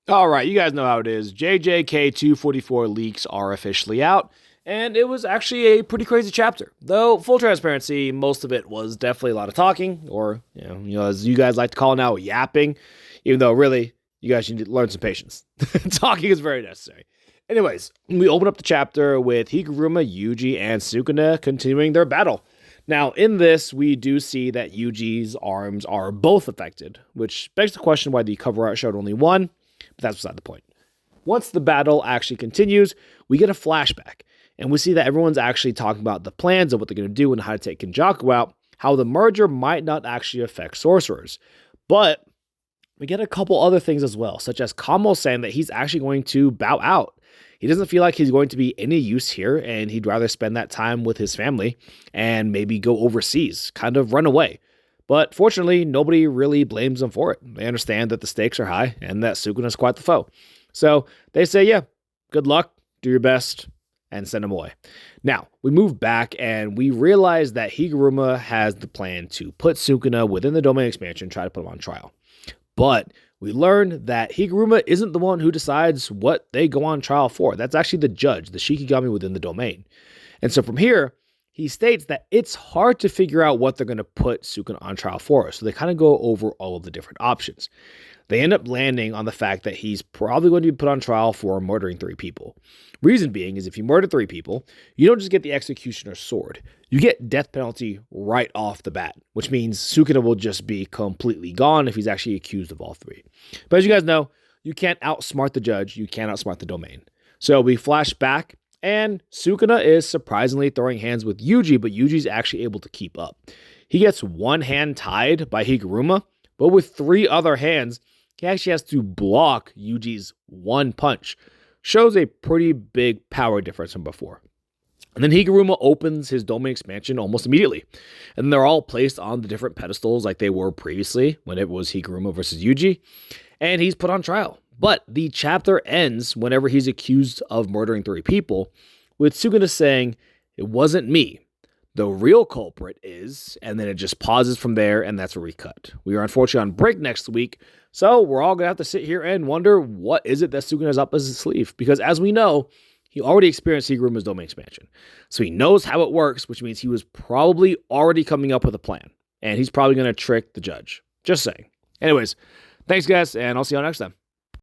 All right, you guys know how it is. JJK 244 leaks are officially out, and it was actually a pretty crazy chapter. Though, full transparency, most of it was definitely a lot of talking, or, as you guys like to call it now, yapping, even though really, you guys need to learn some patience. Talking is very necessary. Anyways, we open up the chapter with Higuruma, Yuji, and Sukuna continuing their battle. Now, in this, we do see that Yuji's arms are both affected, which begs the question why the cover art showed only one. But that's beside the point. Once the battle actually continues, we get a flashback, and we see that everyone's actually talking about the plans of what they're going to do and how to take Kenjaku out, how the merger might not actually affect sorcerers. But we get a couple other things as well, such as Kamo saying that he's actually going to bow out. He doesn't feel like he's going to be any use here, and he'd rather spend that time with his family and maybe go overseas, kind of run away. But fortunately, nobody really blames them for it. They understand that the stakes are high and that Sukuna's quite the foe. So they say, yeah, good luck, do your best, and send him away. Now, we move back and we realize that Higuruma has the plan to put Sukuna within the domain expansion and try to put him on trial. But we learn that Higuruma isn't the one who decides what they go on trial for. That's actually the judge, the Shikigami within the domain. And so from here, he states that it's hard to figure out what they're going to put Sukuna on trial for. So they kind of go over all of the different options. They end up landing on the fact that he's probably going to be put on trial for murdering 3 people. Reason being is if you murder 3 people, you don't just get the executioner's sword. You get death penalty right off the bat, which means Sukuna will just be completely gone if he's actually accused of all 3. But as you guys know, you can't outsmart the judge. You can't outsmart the domain. So we flash back. And Sukuna is surprisingly throwing hands with Yuji, but Yuji's actually able to keep up. He gets one hand tied by Higuruma, but with 3 other hands, he actually has to block Yuji's one punch. Shows a pretty big power difference from before. And then Higuruma opens his domain expansion almost immediately. And they're all placed on the different pedestals like they were previously when it was Higuruma versus Yuji. And he's put on trial. But the chapter ends whenever he's accused of murdering 3 people, with Sukuna saying, "It wasn't me. The real culprit is," and then it just pauses from there, and that's where we cut. We are unfortunately on break next week, so we're all going to have to sit here and wonder what is it that Sukuna's up his sleeve, because as we know, he already experienced Higuruma's domain expansion. So he knows how it works, which means he was probably already coming up with a plan, and he's probably going to trick the judge. Just saying. Anyways, thanks guys, and I'll see y'all next time.